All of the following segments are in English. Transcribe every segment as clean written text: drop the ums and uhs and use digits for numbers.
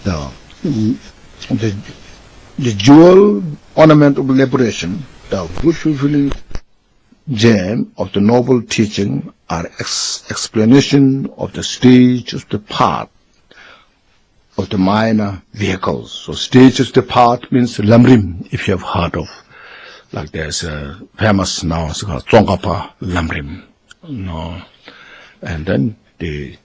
the jewel ornament of liberation, the wish-fulfilling gem of the noble teaching, are explanation of the stage of the path of the minor vehicles. So stage of the path means lamrim, if you have heard of. Like there's a famous now, it's called Gampopa lamrim. No. And then the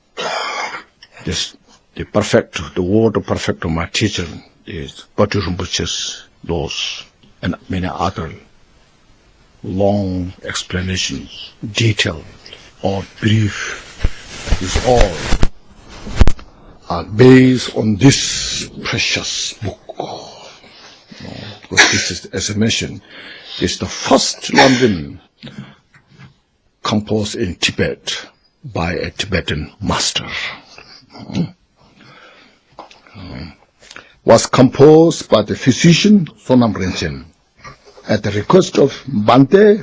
word of perfect of my teacher is Rinpoche's laws and many other long explanations, detailed or brief, is all are based on this precious book. Because this is, as I mentioned, is the first lamrim composed in Tibet by a Tibetan master. Was composed by the physician Sonam Rinchen at the request of Bante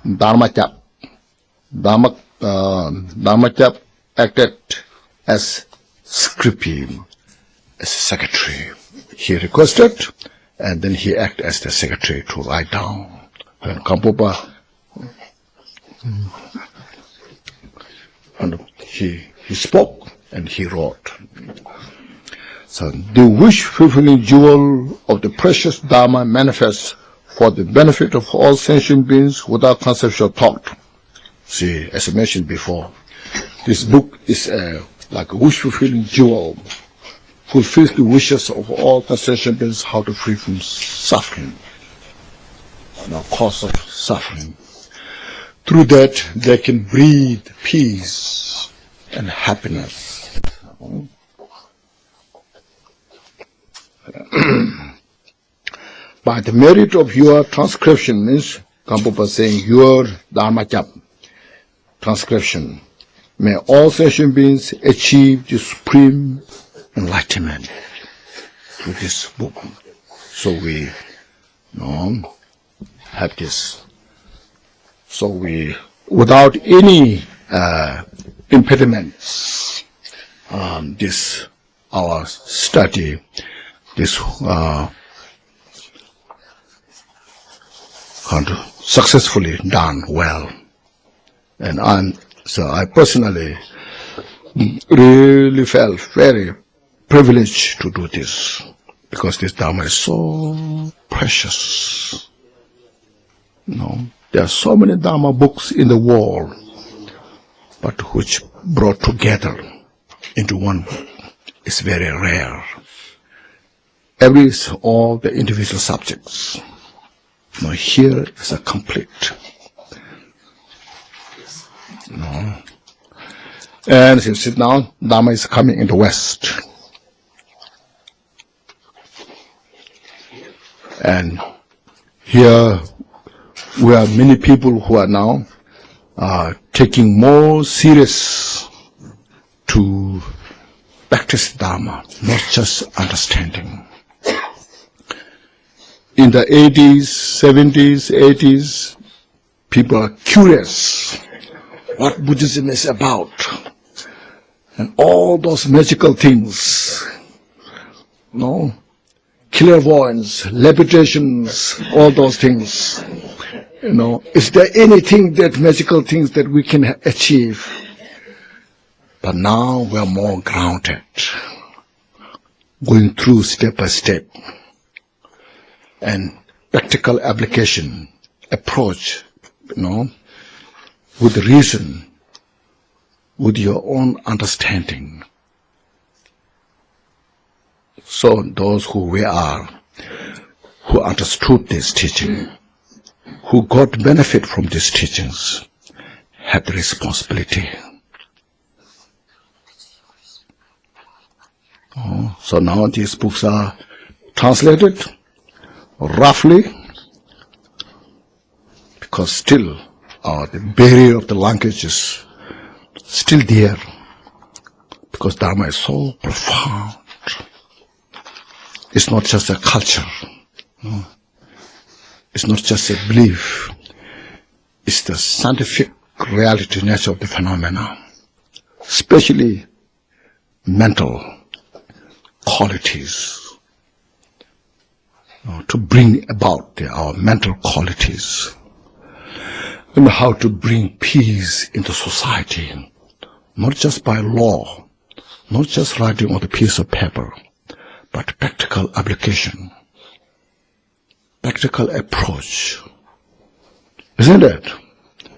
Dharmachap. Dharmachap acted as scripy, as secretary. He requested, and then he acted as the secretary to write down. And Gampopa, and he spoke and he wrote. So the wish-fulfilling jewel of the precious Dharma manifests for the benefit of all sentient beings without conceptual thought. See, as I mentioned before, this book is like a wish-fulfilling jewel, fulfills the wishes of all sentient beings how to free from suffering, cause of suffering. Through that, they can breathe peace and happiness. By the merit of your transcription, means Gampopa saying your Dharmachap transcription, may all sentient beings achieve the supreme enlightenment with this book. So we have this. So we, without any impediments, this our study, this successfully done well, and so I personally really felt very privileged to do this, because this Dharma is so precious. There are so many Dharma books in the world, but which brought together into one book is very rare. All the individual subjects. Here is a complete. And as you see now, Dharma is coming in the West. And here we have many people who are now taking more serious to practice Dharma, not just understanding. In the 80s, 70s, 80s, people are curious what Buddhism is about. And all those magical things, clairvoyance, levitations, all those things. Is there anything that magical things that we can achieve? But now we are more grounded, going through step by step, and practical application, approach, with reason, with your own understanding. So those who we are, who understood this teaching, who got benefit from these teachings, have the responsibility. So now these books are translated roughly, because still the barrier of the language is still there, because Dharma is so profound. It's not just a culture. It's not just a belief. It's the scientific reality, nature of the phenomena, especially mental, qualities, to bring about our mental qualities, and how to bring peace into society, not just by law, not just writing on a piece of paper, but practical application, practical approach. Isn't it?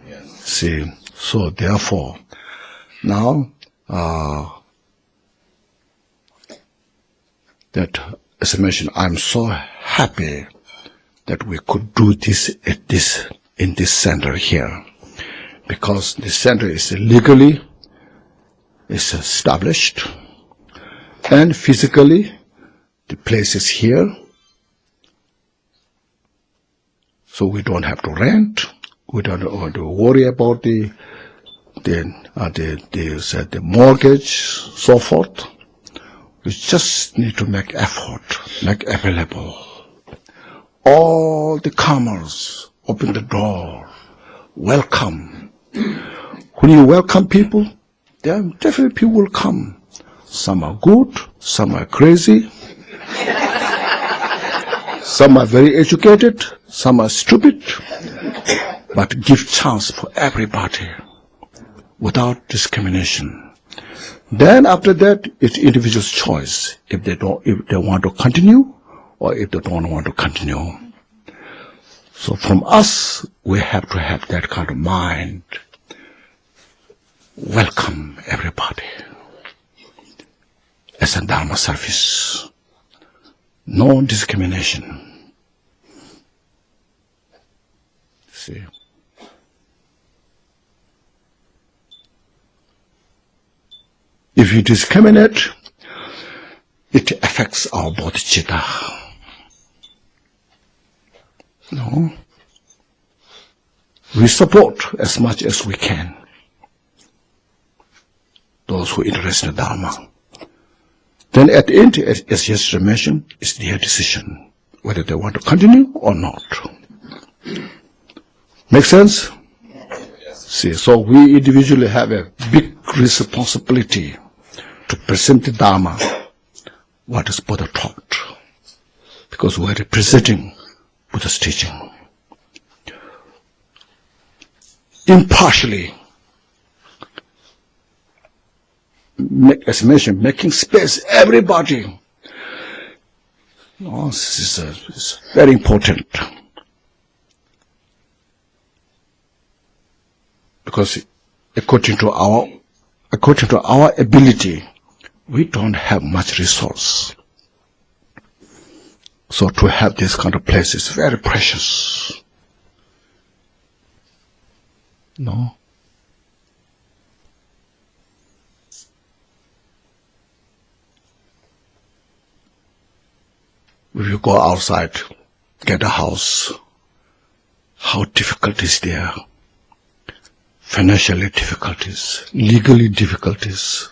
Yes. See, so therefore, now, that, as I mentioned, I'm so happy that we could do this in this center here, because this center is legally established, and physically the place is here, so we don't have to rent, we don't have to worry about the mortgage, so forth. We just need to make effort, make available all the comers, open the door, welcome. When you welcome people, then definitely people will come. Some are good, some are crazy, some are very educated, some are stupid, but give chance for everybody without discrimination. Then after that, it's individual's choice if they want to continue or if they don't want to continue. So from us, we have to have that kind of mind. Welcome everybody as a Dharma service. No discrimination. See. If you discriminate, it affects our bodhicitta. No. We support as much as we can those who are interested in Dharma. Then at the end, as yesterday mentioned, it's their decision whether they want to continue or not. Make sense? Yes. See, so we individually have a big responsibility to present the Dharma, what is Buddha taught, because we are representing Buddha's teaching. Impartially, as mentioned, making space, everybody. Oh, this is very important. Because according to our ability, we don't have much resource. So to have this kind of place is very precious. No? If you go outside, get a house, how difficult is there? Financially difficulties, legally difficulties.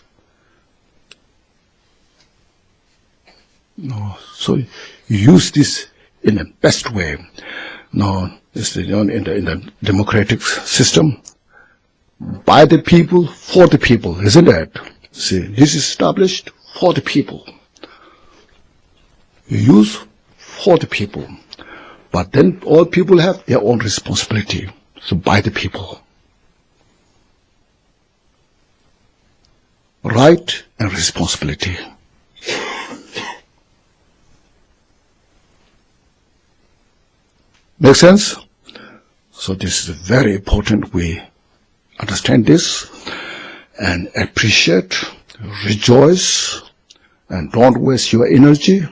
No, so use this in the best way. No, it's in the democratic system, by the people, for the people, isn't it? See, this is established for the people. You use for the people, but then all people have their own responsibility. So by the people, right and responsibility. Make sense? So this is very important. We understand this and appreciate, rejoice, and don't waste your energy.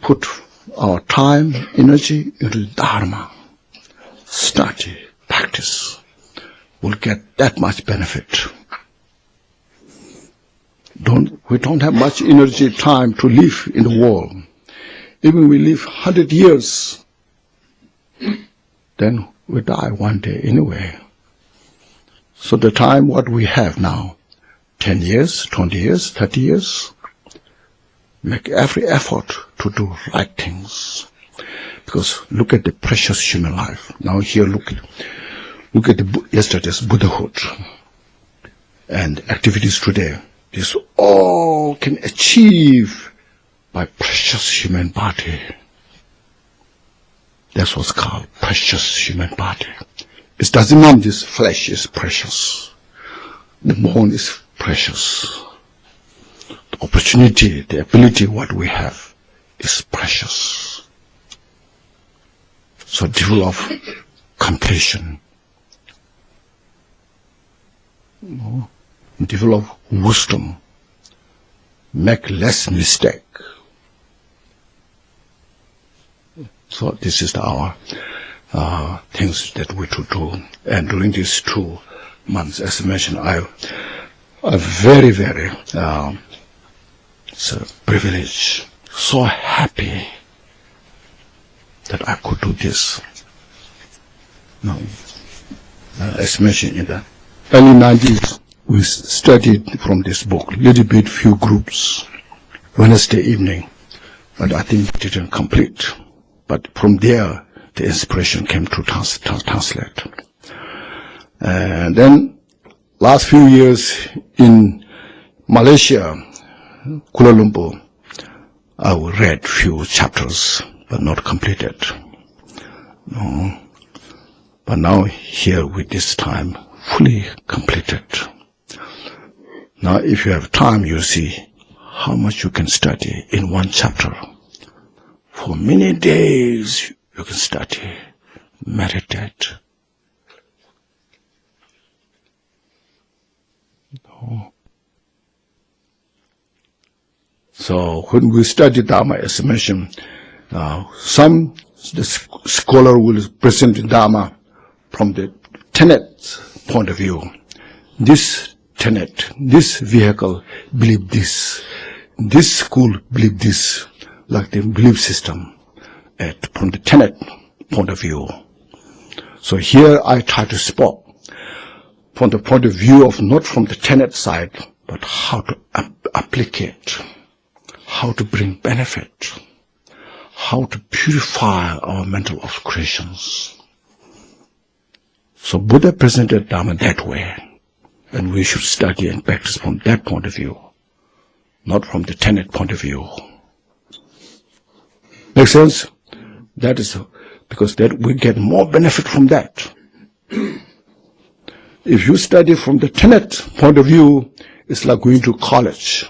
Put our time, energy into Dharma. Study, practice. We'll get that much benefit. We don't have much energy, time to live in the world. Even we live 100 years, then we die one day anyway. So the time what we have now, 10 years, 20 years, 30 years, make every effort to do right things. Because look at the precious human life. Now here look at yesterday's Buddhahood and activities today. This all all can achieve by precious human body. That's what's called precious human body. It doesn't mean this flesh is precious. The bone is precious. The opportunity, the ability, what we have is precious. So develop compassion. Develop wisdom. Make less mistake. So this is our things that we to do. And during these 2 months, as I mentioned, I'm very, very privileged, so happy that I could do this. As mentioned in the early 90s, we studied from this book, little bit, few groups, Wednesday evening, but I think it didn't complete. But from there, the inspiration came to translate. And then, last few years in Malaysia, Kuala Lumpur, I read few chapters, but not completed. But now here with this time, fully completed. Now if you have time, you see how much you can study in one chapter. For many days you can study, meditate. So when we study Dharma, as I mentioned, some scholar will present the Dharma from the tenet point of view. This tenet, this vehicle believe this. This school believe this, like the belief system from the tenet point of view. So here I try to speak from the point of view of not from the tenet side, but how to applicate, how to bring benefit, how to purify our mental obscurations. So Buddha presented Dharma that way, and we should study and practice from that point of view, not from the tenet point of view. Make sense? That is because that we get more benefit from that. If you study from the tenet point of view, it's like going to college.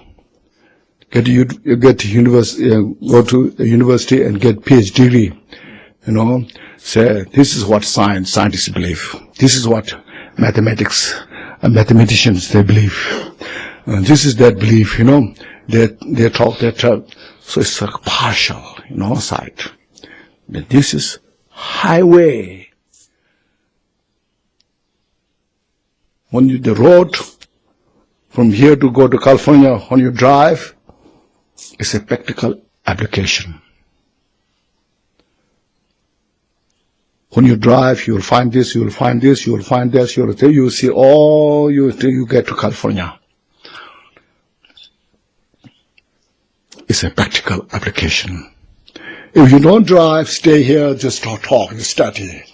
You get to university, go to a university and get PhD degree. Say this is what scientists believe. This is what mathematicians they believe. And this is their belief. They talk that. So it's like partial, side. But this is highway. When the road from here to go to California, when you drive, it's a practical application. When you drive, you will find this, you will find this, you will find this, you will see all you get to California. It's a practical application. If you don't drive, stay here, just talk, you study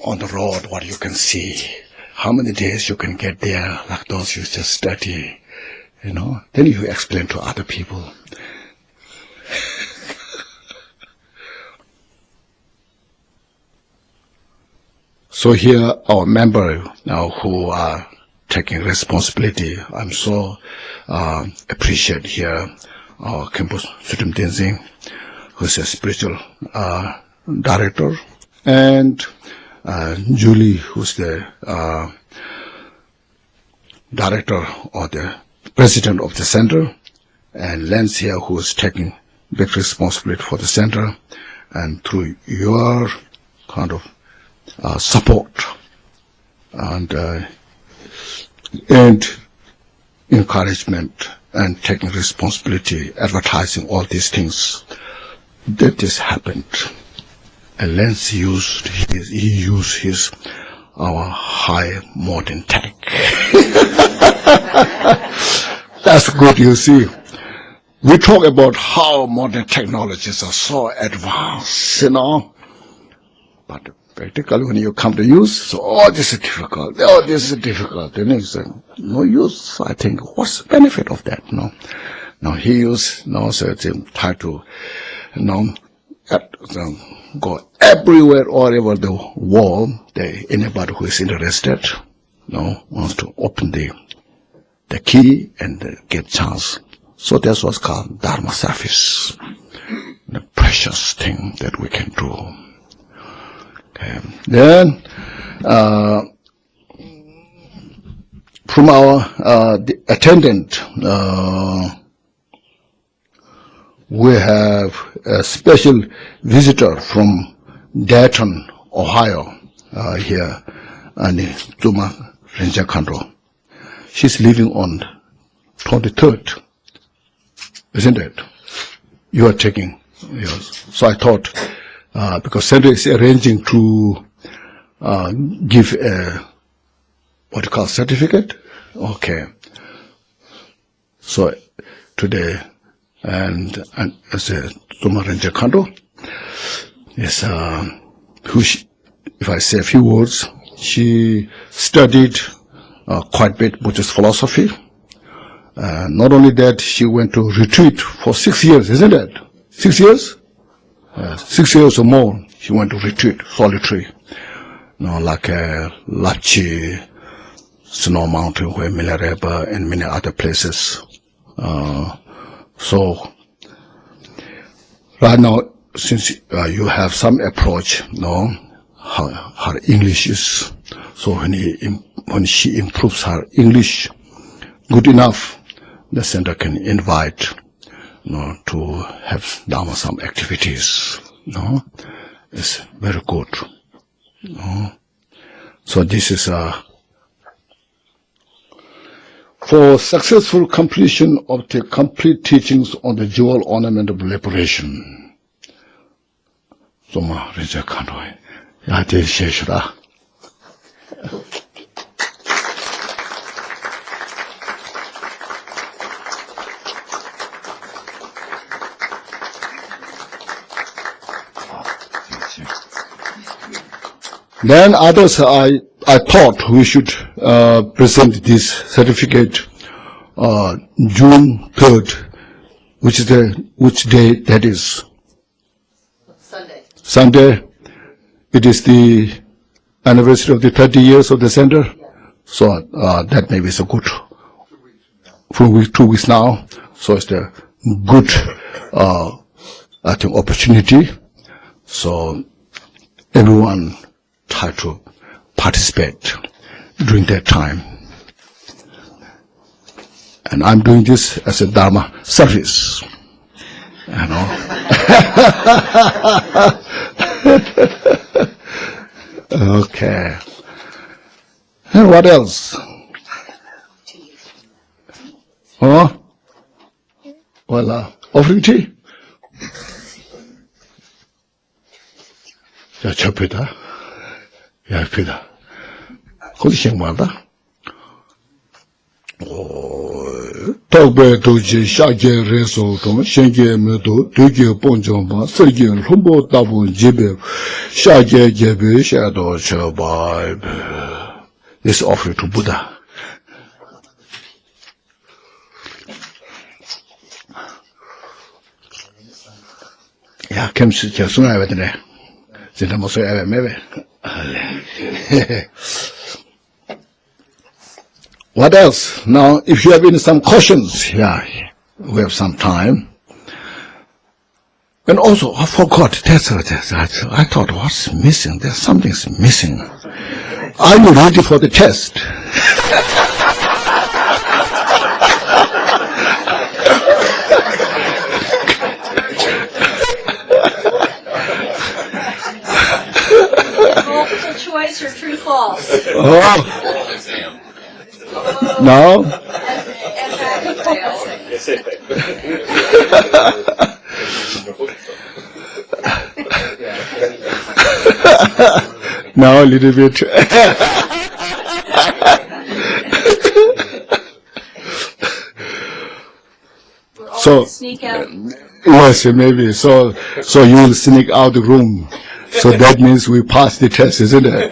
on the road what you can see. How many days you can get there, like those you just study, Then you explain to other people. So here, our member now who are taking responsibility, I'm so appreciate here our campus Sutim Tenzing, who's a spiritual director, and Julie, who's the director or the president of the center, and Lance here, who's taking big responsibility for the center, and through your kind of support and encouragement and taking responsibility, advertising all these things, that this happened. And Lance used his our high modern tech. That's good, you see. We talk about how modern technologies are so advanced, but Practically, when you come to use, so, oh, this is difficult. Oh, this is difficult. Then it's no use. I think, what's the benefit of that? No. Now he used, so try to, go everywhere, all over the world. Anybody who is interested, wants to open the key and get chance. So that's what's called Dharma service, the precious thing that we can do. Okay. Then, from our the attendant, we have a special visitor from Dayton, Ohio, here, and Zuma Ranger Kandro. She's leaving on 23rd, isn't it? You are taking, yes. So I thought, because Center is arranging to give a, what you call, certificate? Okay. So today, and as a Zuma Ranger Kando, yes, if I say a few words, she studied quite a bit Buddhist philosophy. Not only that, she went to retreat for 6 years, isn't it? 6 years? 6 years or more, she went to retreat, solitary. Like Lachi, Snow Mountain, where Milareba, and many other places. So, right now, since you have some approach, her English is, so when she improves her English good enough, the center can invite, to have done some activities, It's very good, So this is for successful completion of the complete teachings on the jewel ornament of liberation. Soma Ranger Kandoi. Yate Sheshra. Then others, I thought we should present this certificate June 3rd, which day that is? Sunday. Sunday. It is the anniversary of the 30 years of the center. Yes. So that maybe is a good 2 weeks now. So it's a good I think opportunity. So everyone try to participate during that time. And I'm doing this as a Dharma service. Okay. And what else? Oh? Well, offering tea? 자, 접히다. 얇히다. 거기서 말다. 덕배도지 샤게 레소도 생계면도 되게 본점바 설계 홍보 따본 집에 샤게 집에 샤도 저바 is offered to Buddha. 야, 캠스 저 순화해야 되네. 진짜 못 써야 매매. What else? Now, if you have any some questions, we have some time. And also, I forgot, I thought, what's missing? There's something's missing. Are you ready for the test? Multiple choice or true false? No? Now a little bit. So sneak out. Yes, maybe. So you will sneak out the room So that means we passed the test, isn't it?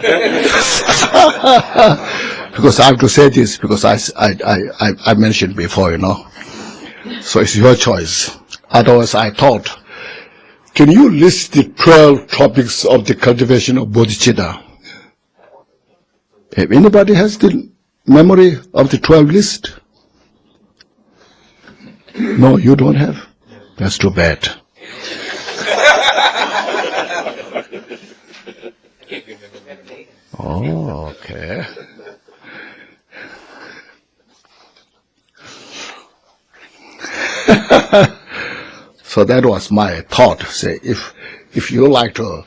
Because I have to say this because I mentioned before, So it's your choice. Otherwise, I thought, can you list the 12 topics of the cultivation of bodhicitta? If anybody has the memory of the 12 list? No, you don't have? That's too bad. Oh, okay. So that was my thought. Say, if you like to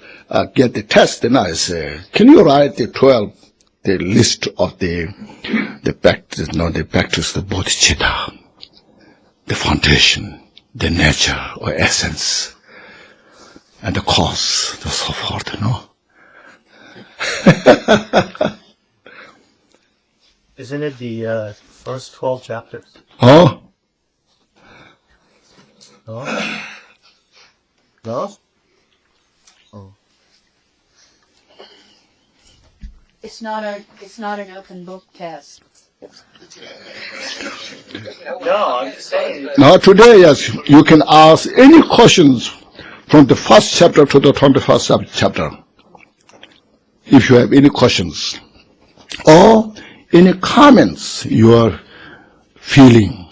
get the test, then I say, can you write the list of the practice, the practice of bodhicitta, the foundation, the nature or essence, and the cause, and so forth, Isn't it the first 12 chapters? Oh? No? No? Oh. It's not an open book test. No, I'm just saying. Now today, yes, you can ask any questions from the first chapter to the 21st chapter. If you have any questions or any comments you are feeling,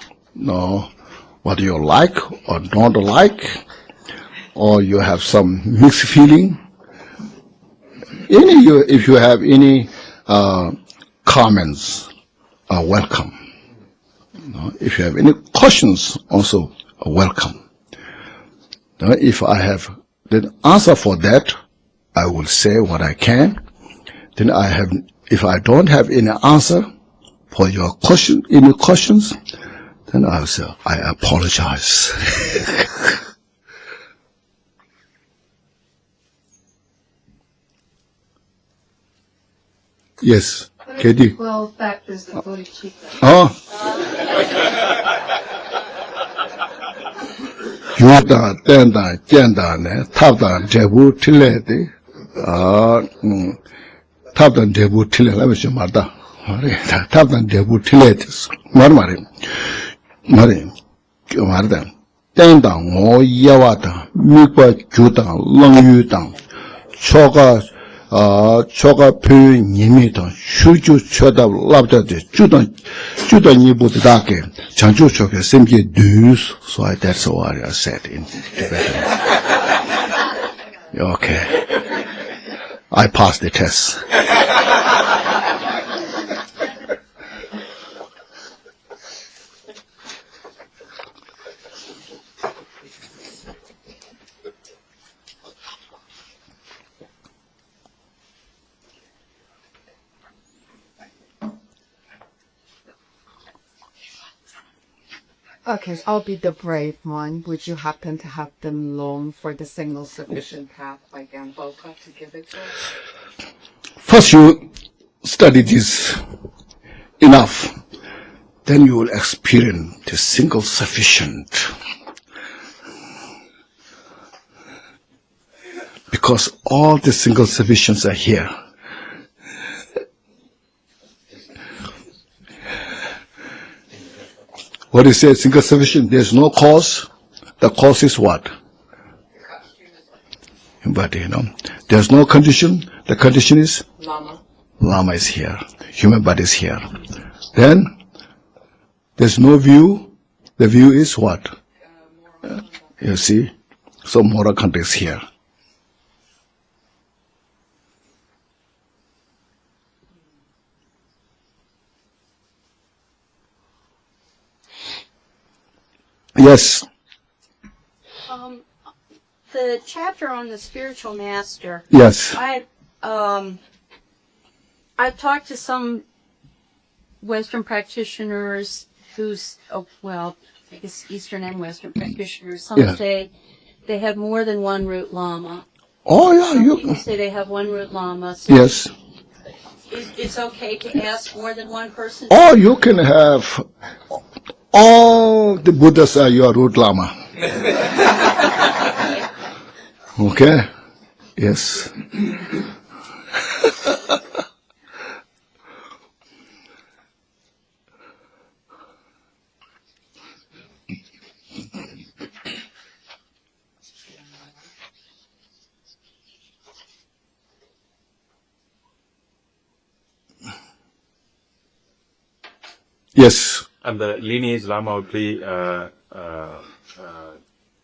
what you like or don't like, or you have some mixed feeling, if you have any comments, are welcome. If you have any questions, also are welcome. If I have the answer for that, I will say what I can. Then if I don't have any answer for your question, any questions, then I'll say, I apologize. Yes, Katie. 12 factors of bodhicitta. Oh. 유다, 땐다, 젠다네, 탑단, 제부, 틀레디, 탑단, 제부, 틀레, 라면서 말다. 탑단, 제부, 틀레디, 말다. 땐다, 오, 야와다, 미과, 주다, 렁유다, 초가 표현님이다, 슈주, 초다, 랍다데, 주다, 니보다게, 장주 초게, semke dus, so that's what I said in Tibetan. Okay. I passed the test. Okay, so I'll be the brave one. Would you happen to have them long for the single sufficient path by Gampopa to give it to us? First you study this enough, then you will experience the single sufficient. Because all the single sufficients are here. What is it? Single sufficient. There's no cause. The cause is what? But there's no condition. The condition is? Lama. Lama is here. Human body is here. Then there's no view. The view is what? You see? So moral context is here. Yes. The chapter on the spiritual master. Yes. I've talked to some Western practitioners who's, I guess Eastern and Western practitioners. Some say they have more than one root lama. Oh yeah, Some people say they have one root lama. So yes. It's okay to ask more than one person. Or you can have all the Buddhas are your root lama. Okay? Yes. Yes. And the lineage Lama would be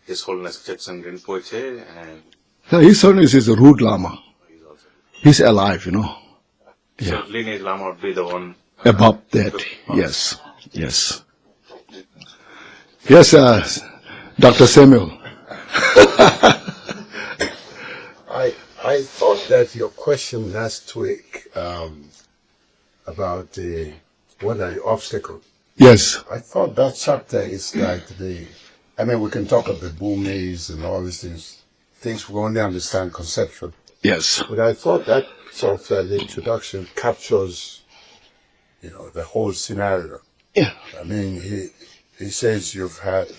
His Holiness Jetson Rinpoche, and No, his son is a rude Lama. he's also. He's alive, you know. So lineage Lama would be the one. Above that, yes. Yes. Yes, Dr. Samuel. I thought that your question last week about what are the obstacles. Yes. I thought that chapter is like we can talk of the boomies and all these things we only understand conceptually. Yes. But I thought that sort of the introduction captures, the whole scenario. Yeah. I mean, he says you have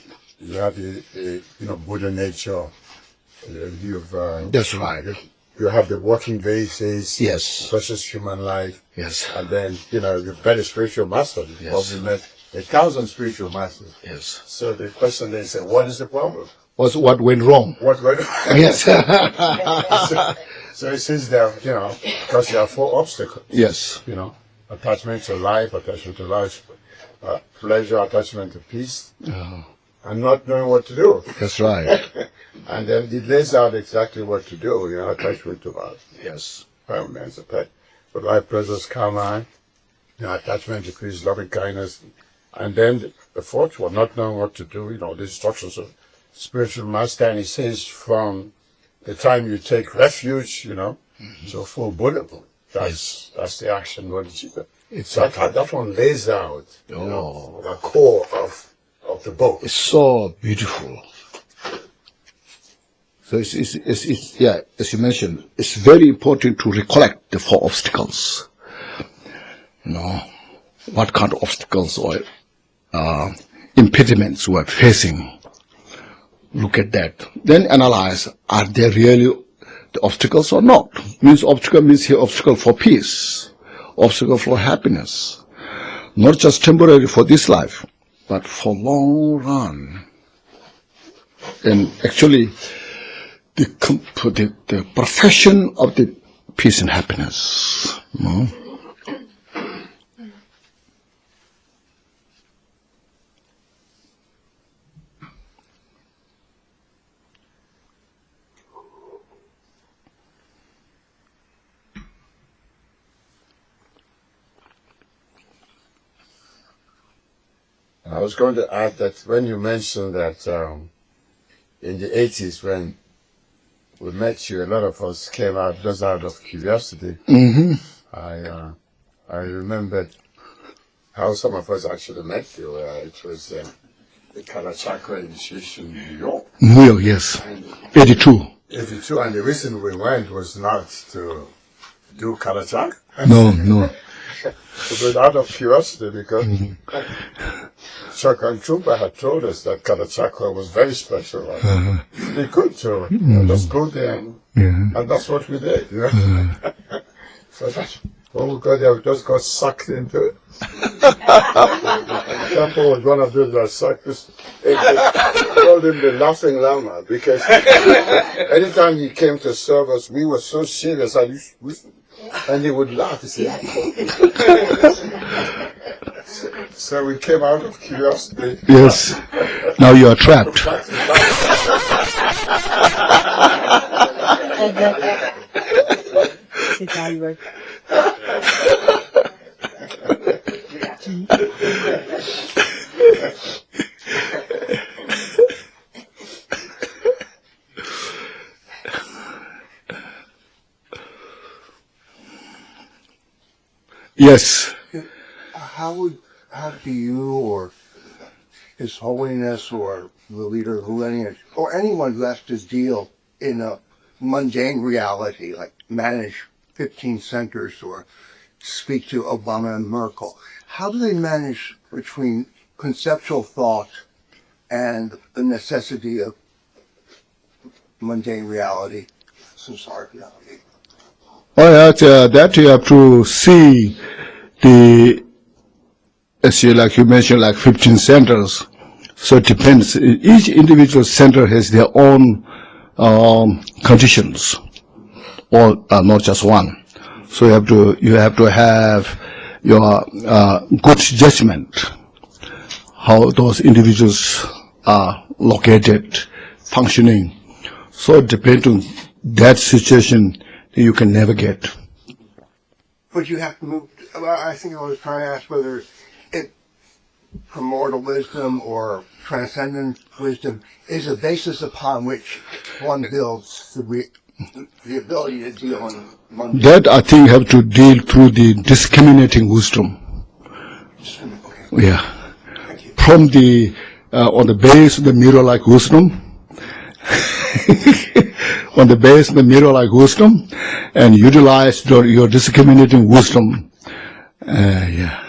Buddha nature. That's right. You have the working basis. Yes. Versus human life. Yes. And then, you've met a spiritual master. You've Yes. probably met 1,000 spiritual masters. Yes. So the question then is, what is the problem? What went wrong? What went Yes. So it says there, because there are 4 obstacles. Yes. Attachment to life, pleasure, attachment to peace, and not knowing what to do. That's right. And then it lays out exactly what to do, attachment to life. Yes. Permanence, but life, pleasures, karma, attachment to peace, loving kindness. And then the 4th one, not knowing what to do, the instructions of spiritual master. And he says from the time you take refuge, so for Buddhism, that's the action. So that one lays out the core of the book. It's so beautiful. So it's as you mentioned, it's very important to recollect the 4 obstacles. What kind of obstacles or impediments we're facing. Look at that. Then analyze, are they really the obstacles or not? Obstacle means here obstacle for peace, obstacle for happiness. Not just temporary for this life, but for long run. And actually, the profession of the peace and happiness. I was going to add that when you mentioned that in the 80s when we met you, a lot of us came out just out of curiosity. Mm-hmm. I remembered how some of us actually met you. It was the Kalachakra initiation in New York. New York, yes. 82. 82, and the reason we went was not to do Kalachakra. No. It was out of curiosity because Chakra and Troopa had told us that Kalachakra was very special. Right? They could too. Just go there and that's what we did. So that, when we got there, we just got sucked into it. Gampopa was one of those that sucked us. We called him the laughing Lama because anytime he came to serve us, we were so serious and he would laugh. He said, so we came out of curiosity. Yes. Now you are trapped. Yes. How do you or His Holiness or the leader of the lineage or anyone who has to deal in a mundane reality, like manage 15 centers or speak to Obama and Merkel, how do they manage between conceptual thought and the necessity of mundane reality? sensoriality. Oh, yeah, that you have to see the, as you, like you mentioned, like 15 centers. So it depends. Each individual center has their own conditions, or not just one. So you have to have your good judgment how those individuals are located, functioning. So it depends on that situation that you can navigate. But you have to move. Well, I think I was trying to ask whether it primordial wisdom or transcendent wisdom is a basis upon which one builds the ability to deal in mundane. That, I think, have to deal through the discriminating wisdom. Okay, Yeah. thank you. From the, on the base of the mirror-like wisdom, on the base of the mirror-like wisdom, and utilize your discriminating wisdom. Yeah.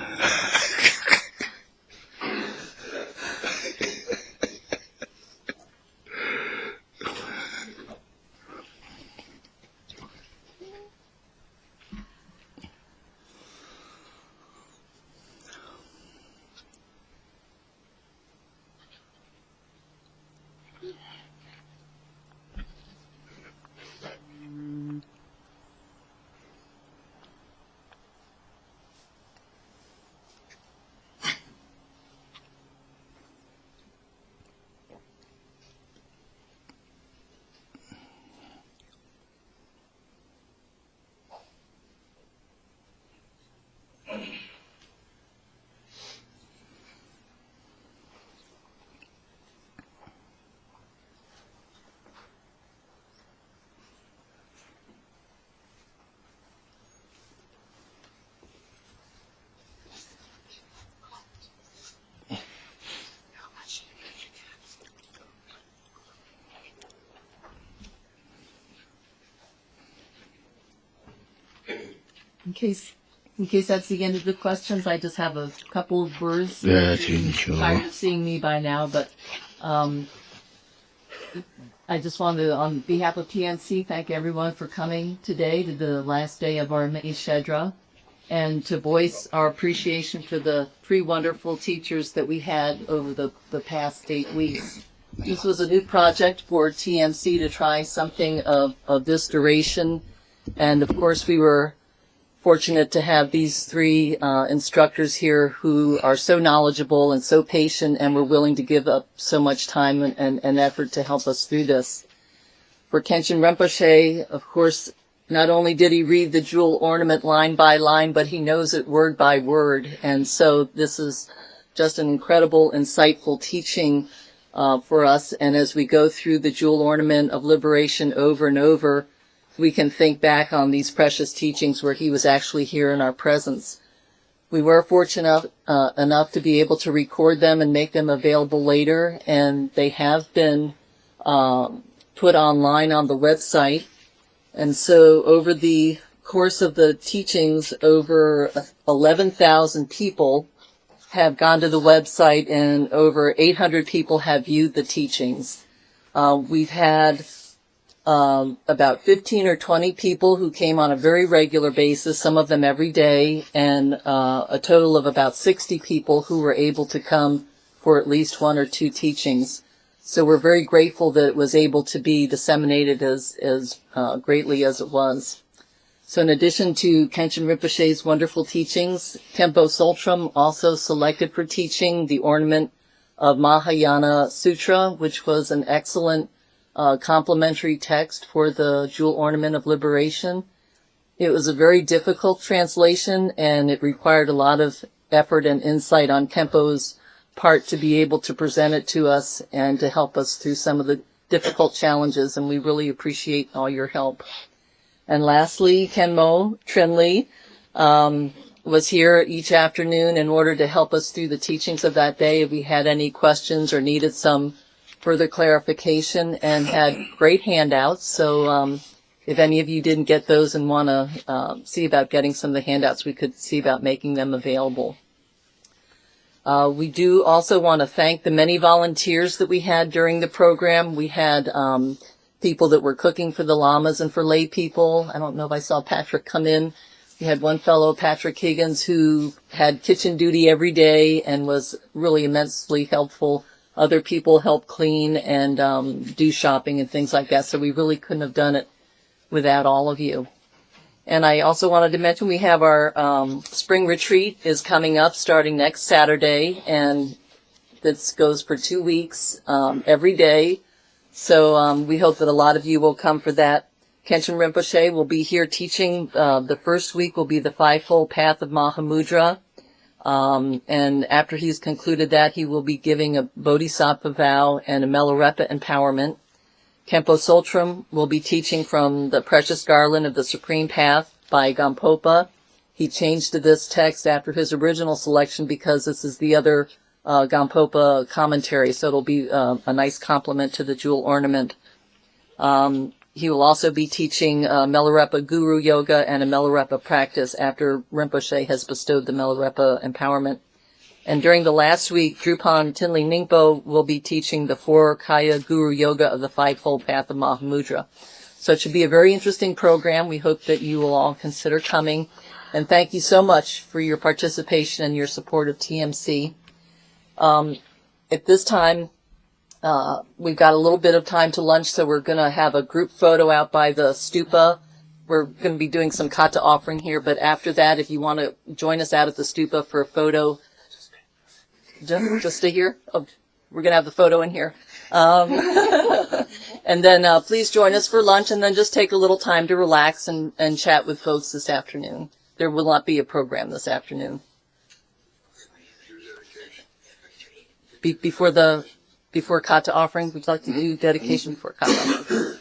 In case that's the end of the questions, I just have a couple of words. Yeah, You're sure. tired of seeing me by now, but I just wanted to, on behalf of PNC, thank everyone for coming today to the last day of our May Shedra, and to voice our appreciation for the 3 wonderful teachers that we had over the past 8 weeks. This was a new project for TMC to try something of this duration, and of course we were fortunate to have these 3 instructors here who are so knowledgeable and so patient and were willing to give up so much time and effort to help us through this. For Kenshin Rinpoche, of course, not only did he read the jewel ornament line by line, but he knows it word by word. And so this is just an incredible, insightful teaching for us. And as we go through the jewel ornament of liberation over and over, we can think back on these precious teachings where he was actually here in our presence. We were fortunate enough to be able to record them and make them available later, and they have been put online on the website. And so over the course of the teachings, over 11,000 people have gone to the website, and over 800 people have viewed the teachings. We've had about 15 or 20 people who came on a very regular basis, some of them every day, and a total of about 60 people who were able to come for at least 1 or 2 teachings. So we're very grateful that it was able to be disseminated as greatly as it was. So in addition to Kenshin Rinpoche's wonderful teachings, Khenpo Sultram also selected for teaching the ornament of Mahayana Sutra, which was an excellent complementary text for the jewel ornament of liberation. It was a very difficult translation, and it required a lot of effort and insight on Khenpo's part to be able to present it to us and to help us through some of the difficult challenges, and we really appreciate all your help. And lastly, Kenmo Trinley was here each afternoon in order to help us through the teachings of that day if we had any questions or needed some further clarification, and had great handouts. So if any of you didn't get those and want to see about getting some of the handouts, we could see about making them available. We do also want to thank the many volunteers that we had during the program. We had people that were cooking for the lamas and for lay people. I don't know if I saw Patrick come in. We had one fellow, Patrick Higgins, who had kitchen duty every day and was really immensely helpful. Other people helped clean and do shopping and things like that. So we really couldn't have done it without all of you. And I also wanted to mention we have our spring retreat is coming up starting next Saturday, and this goes for 2 weeks every day. So we hope that a lot of you will come for that. Kenshin Rinpoche will be here teaching. The first week will be the Fivefold Path of Mahamudra. And after he's concluded that, he will be giving a Bodhisattva vow and a Milarepa empowerment. Kempo Soltram will be teaching from the Precious Garland of the Supreme Path by Gampopa. He changed to this text after his original selection because this is the other Gampopa commentary, so it'll be a nice complement to the jewel ornament. He will also be teaching Milarepa Guru Yoga and a Milarepa practice after Rinpoche has bestowed the Milarepa empowerment. And during the last week, Drupal Tinley Ningpo will be teaching the 4 Kaya Guru Yoga of the Fivefold Path of Mahamudra. So it should be a very interesting program. We hope that you will all consider coming. And thank you so much for your participation and your support of TMC. At this time, we've got a little bit of time to lunch, so we're going to have a group photo out by the stupa. We're going to be doing some kata offering here, but after that, if you want to join us out at the stupa for a photo, just stay here. Oh, we're going to have the photo in here. And then please join us for lunch, and then just take a little time to relax and chat with folks this afternoon. There will not be a program this afternoon. Before kata offering, we'd like to do dedication before kata offering.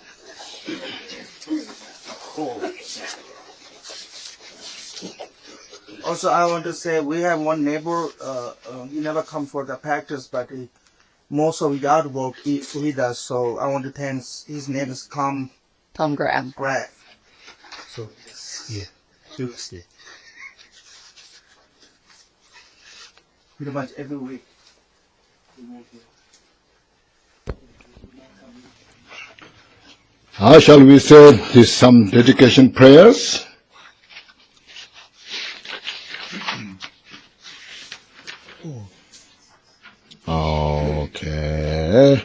Also, I want to say we have one neighbor. He never come for the practice, but most of his artwork he does. So I want to thank. His name is Tom Graf. So, yeah, Tuesday. Pretty much every week. How shall we say some dedication prayers? Okay.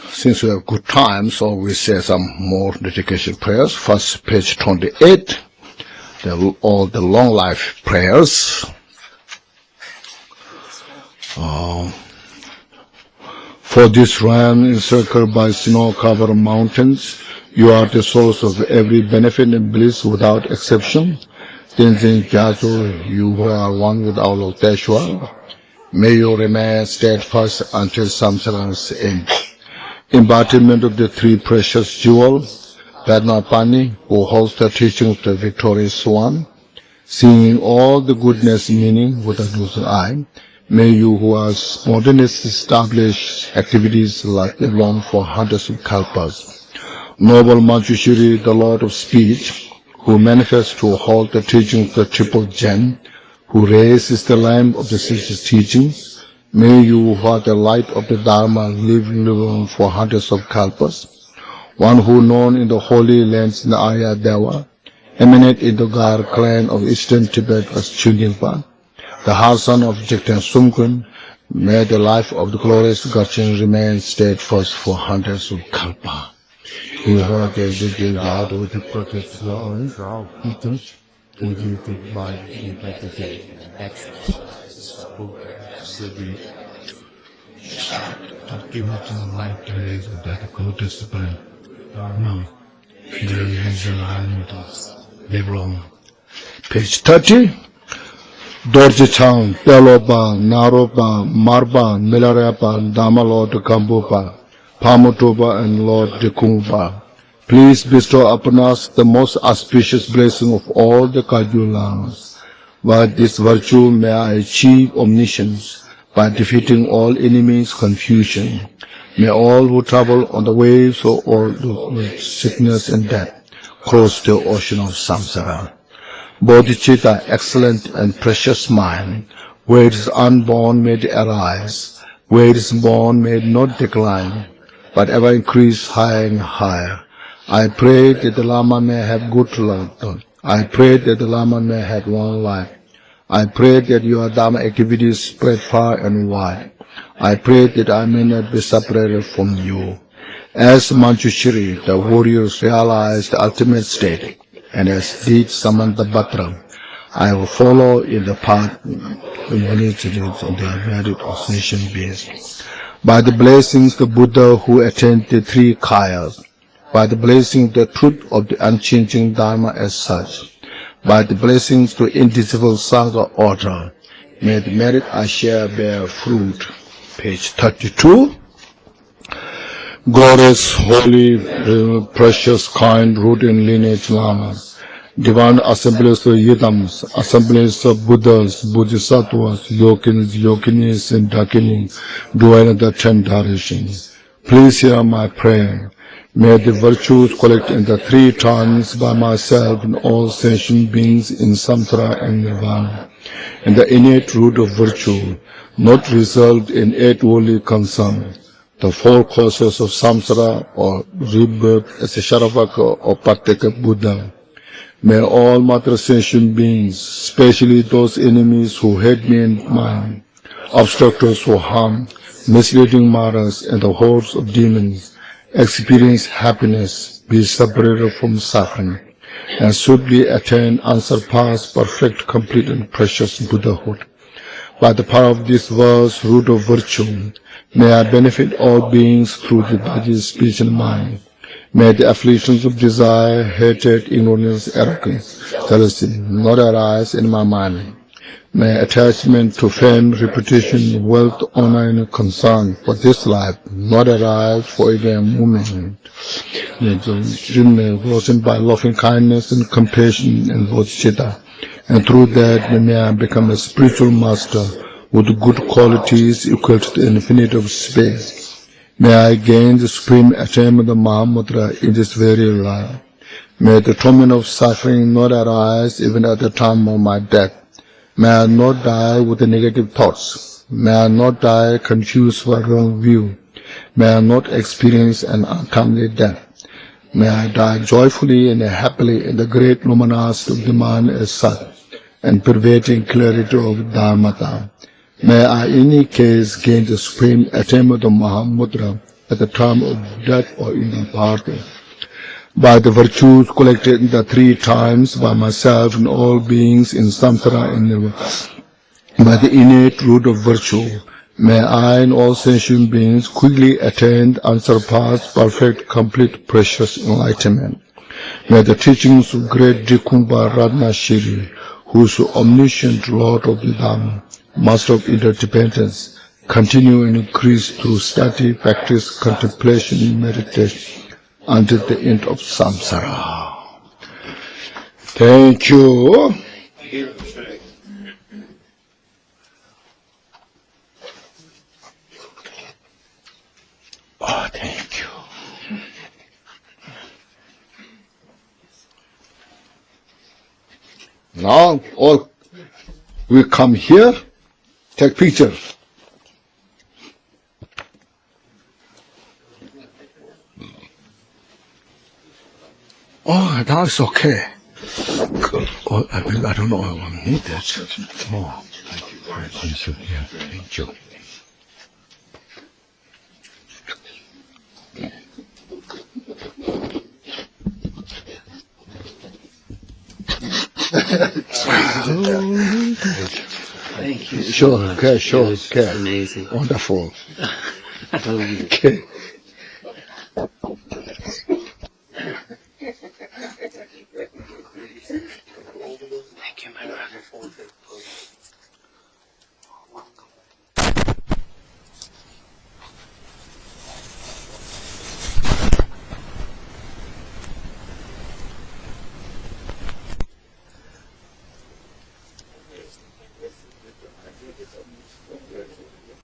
Since we have good time, so we say some more dedication prayers. First, page 28, all the long life prayers. For this realm encircled by snow-covered mountains, you are the source of every benefit and bliss without exception. Tenzin Gyatso, you who are one with our Lord Teshwar, may you remain steadfast until samsara's end. Embodiment of the 3 precious jewels, Padmapani, who holds the teaching of the victorious one, seeing all the goodness meaning with a losing eye, may you who are spontaneously establish activities like long for hundreds of kalpas. Noble Manjushri, the Lord of Speech, who manifests to hold the teaching of the triple gem, who raises the lamp of the sixth teachings, may you who are the light of the Dharma live for hundreds of kalpas. One who known in the holy lands in the Arya Deva, eminent in the Gar clan of eastern Tibet as Chunjingpa, the half son of Jigten Sumkun, may the life of the glorious Gachin remain steadfast for hundreds of kalpa. You heard the God with the protect Lord, would you provide give it to the light days of that good discipline. No, there is a line with wrong. Page 30. Dorjichang, Pelopa, Naropa, Marba, Milarepa, Damalord Gampopa, Pamutoba, and Lord Dekungpa. Please bestow upon us the most auspicious blessing of all the Kajulas. By this virtue may I achieve omniscience by defeating all enemies' confusion. May all who travel on the waves of all the sickness and death cross the ocean of samsara. Bodhicitta, excellent and precious mind, where it is unborn may it arise, where it is born may it not decline. but ever increase higher and higher. I pray that the Lama may have good luck. I pray that the Lama may have long life. I pray that your Dharma activities spread far and wide. I pray that I may not be separated from you. As Manjushri, the warriors realized the ultimate state, and as did Samanthabhadra, I will follow in the path of the varied sentient beings. By the blessings of the Buddha who attained the three kayas, by the blessing of the truth of the unchanging Dharma as such, by the blessings to indivisible Sangha order, may the merit I share bear fruit. Page 32. Glorious, holy, precious, kind, root and lineage Lamas, divine assemblies of Yidams, assemblies of Buddhas, Bodhisattvas, Yogins, Yoginis, and Dakinis, dwell the 10 directions. Please hear my prayer. May the virtues collect in the 3 times by myself and all sentient beings in samsara and nirvana, and the innate root of virtue, not result in 8 worldly concerns, the 4 causes of samsara or rebirth as a Sharavaka or Pateka Buddha. May all matter sentient beings, especially those enemies who hate me and mine, obstructors who harm, misleading martyrs, and the hordes of demons, experience happiness, be separated from suffering, and swiftly attain unsurpassed, perfect, complete, and precious Buddhahood. By the power of this verse, root of virtue, may I benefit all beings through the body, speech, and mind. May the afflictions of desire, hatred, ignorance, arrogance, jealousy not arise in my mind. May attachment to fame, reputation, wealth, honor, and concern for this life not arise for even a moment. May the dream may blossom by loving kindness and compassion and bodhicitta, and through that may I become a spiritual master with good qualities equal to the infinite of space. May I gain the supreme attainment of Mahamudra in this very life. May the torment of suffering not arise even at the time of my death. May I not die with the negative thoughts. May I not die confused by wrong view. May I not experience an untimely death. May I die joyfully and happily in the great luminosity of the mind as such, and pervading clarity of Dharmata. May I in any case gain the supreme attainment of Mahamudra at the time of death or in the body. By the virtues collected in the 3 times by myself and all beings in samsara and nirvana, by the innate root of virtue, may I and all sentient beings quickly attain unsurpassed, perfect, complete, precious enlightenment. May the teachings of great Dikumba Ratnashiri, who is the omniscient Lord of the Dhamma, Master of interdependence, continue and increase through study, practice, contemplation, and meditation, until the end of samsara. Thank you. Oh, thank you. Now, all we come here, take pictures. Oh, now it's okay. Oh, I don't know. I need that. Oh, thank you. Thank you. Yeah, thank you. Thank you. Sure, okay, sure, okay. Amazing. Wonderful. Okay.